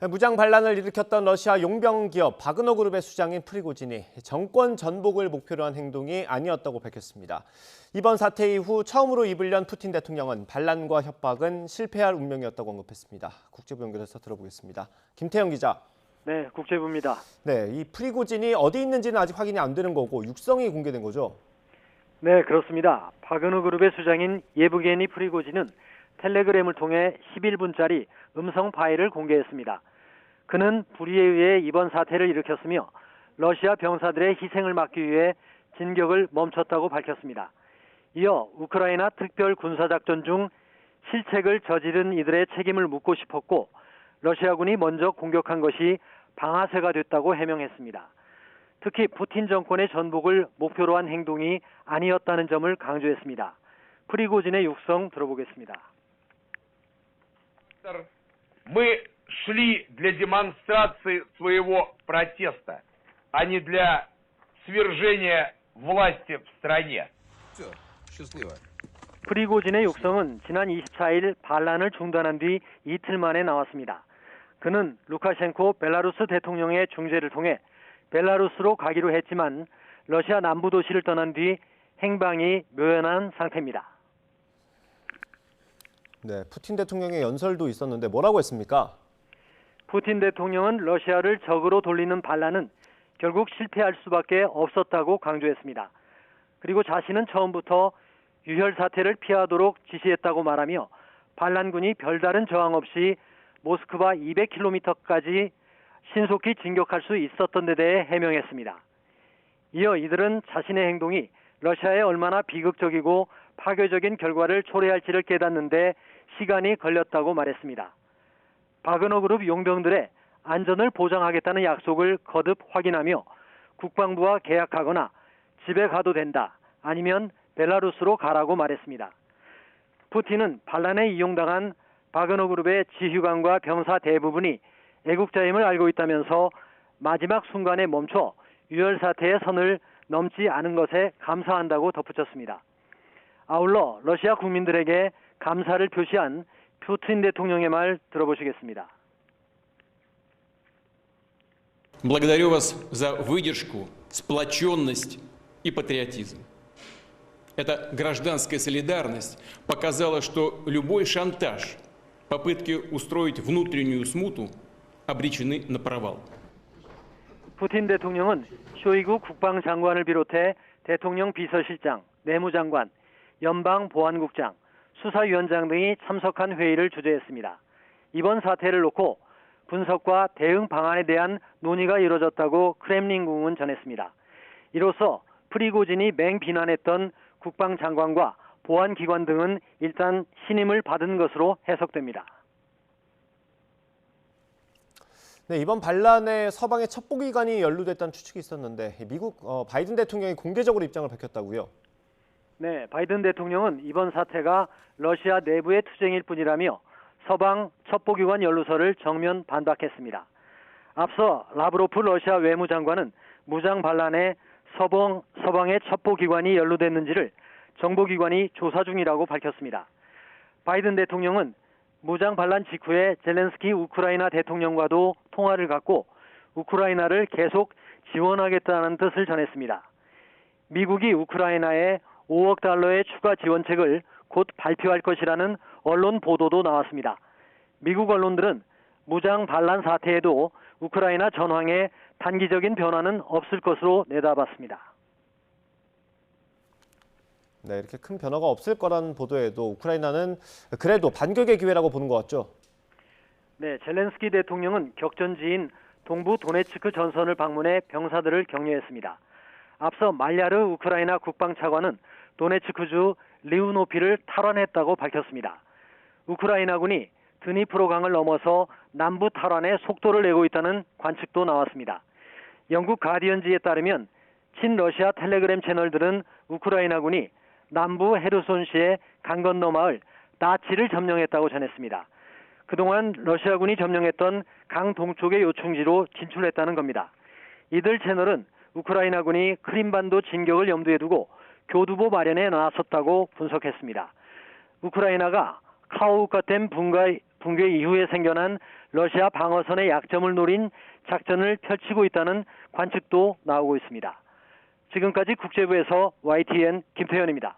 무장 반란을 일으켰던 러시아 용병 기업 바그너 그룹의 수장인 프리고진이 정권 전복을 목표로 한 행동이 아니었다고 밝혔습니다. 이번 사태 이후 처음으로 입을 연 푸틴 대통령은 반란과 협박은 실패할 운명이었다고 언급했습니다. 국제부 연결해서 들어보겠습니다. 김태영 기자. 네, 국제부입니다. 네, 이 프리고진이 어디 있는지는 아직 확인이 안 되는 거고 육성이 공개된 거죠? 네, 그렇습니다. 바그너 그룹의 수장인 예브게니 프리고진은 텔레그램을 통해 11분짜리 음성 파일을 공개했습니다. 그는 불의에 의해 이번 사태를 일으켰으며 러시아 병사들의 희생을 막기 위해 진격을 멈췄다고 밝혔습니다. 이어 우크라이나 특별 군사작전 중 실책을 저지른 이들의 책임을 묻고 싶었고 러시아군이 먼저 공격한 것이 방아쇠가 됐다고 해명했습니다. 특히 푸틴 정권의 전복을 목표로 한 행동이 아니었다는 점을 강조했습니다. 프리고진의 육성 들어보겠습니다. Мы шли для демонстрации своего протеста, а не для свержения власти в стране. 프리고진의 육성은 지난 24일 반란을 중단한 뒤 이틀 만에 나왔습니다. 그는 루카셴코 벨라루스 대통령의 중재를 통해 벨라루스로 가기로 했지만 러시아 남부 도시를 떠난 뒤 행방이 묘연한 상태입니다. 네, 푸틴 대통령의 연설도 있었는데 뭐라고 했습니까? 푸틴 대통령은 러시아를 적으로 돌리는 반란은 결국 실패할 수밖에 없었다고 강조했습니다. 그리고 자신은 처음부터 유혈 사태를 피하도록 지시했다고 말하며 반란군이 별다른 저항 없이 모스크바 200km까지 신속히 진격할 수 있었던 데 대해 해명했습니다. 이어 이들은 자신의 행동이 러시아에 얼마나 비극적이고 파괴적인 결과를 초래할지를 깨닫는데 시간이 걸렸다고 말했습니다. 바그너 그룹 용병들의 안전을 보장하겠다는 약속을 거듭 확인하며 국방부와 계약하거나 집에 가도 된다, 아니면 벨라루스로 가라고 말했습니다. 푸틴은 반란에 이용당한 바그너 그룹의 지휘관과 병사 대부분이 애국자임을 알고 있다면서 마지막 순간에 멈춰 유혈 사태의 선을 넘지 않은 것에 감사한다고 덧붙였습니다. 아울러 러시아 국민들에게 감사를 표시한 푸틴 대통령의 말 들어보시겠습니다. Благодарю вас за выдержку, сплоченность и патриотизм. Эта гражданская солидарность показала, что любой шантаж, попытки устроить внутреннюю смуту обречены на провал. 푸틴 대통령은 쇼이구 국방장관을 비롯해 대통령 비서실장, 내무장관, 연방보안국장, 수사위원장 등이 참석한 회의를 주재했습니다. 이번 사태를 놓고 분석과 대응 방안에 대한 논의가 이루어졌다고 크렘린궁은 전했습니다. 이로써 프리고진이 맹비난했던 국방장관과 보안기관 등은 일단 신임을 받은 것으로 해석됩니다. 네, 이번 반란에 서방의 첩보기관이 연루됐다는 추측이 있었는데 미국 바이든 대통령이 공개적으로 입장을 밝혔다고요? 네, 바이든 대통령은 이번 사태가 러시아 내부의 투쟁일 뿐이라며 서방 첩보기관 연루설을 정면 반박했습니다. 앞서 라브로프 러시아 외무장관은 무장 반란에 서방의 첩보기관이 연루됐는지를 정보기관이 조사 중이라고 밝혔습니다. 바이든 대통령은 무장 반란 직후에 젤렌스키 우크라이나 대통령과도 통화를 갖고 우크라이나를 계속 지원하겠다는 뜻을 전했습니다. 미국이 우크라이나에 5억 달러의 추가 지원책을 곧 발표할 것이라는 언론 보도도 나왔습니다. 미국 언론들은 무장 반란 사태에도 우크라이나 전황에 단기적인 변화는 없을 것으로 내다봤습니다. 네, 이렇게 큰 변화가 없을 거라는 보도에도 우크라이나는 그래도 반격의 기회라고 보는 것 같죠? 네, 젤렌스키 대통령은 격전지인 동부 도네츠크 전선을 방문해 병사들을 격려했습니다. 앞서 말야르 우크라이나 국방차관은 도네츠크주 리우노피를 탈환했다고 밝혔습니다. 우크라이나군이 드니프로강을 넘어서 남부 탈환에 속도를 내고 있다는 관측도 나왔습니다. 영국 가디언지에 따르면 친러시아 텔레그램 채널들은 우크라이나군이 남부 헤르손시의 강 건너 마을 나치를 점령했다고 전했습니다. 그동안 러시아군이 점령했던 강 동쪽의 요충지로 진출했다는 겁니다. 이들 채널은 우크라이나군이 크림반도 진격을 염두에 두고 교두보 마련에 나섰다고 분석했습니다. 우크라이나가 카호우카댐 붕괴 이후에 생겨난 러시아 방어선의 약점을 노린 작전을 펼치고 있다는 관측도 나오고 있습니다. 지금까지 국제부에서 YTN 김태현입니다.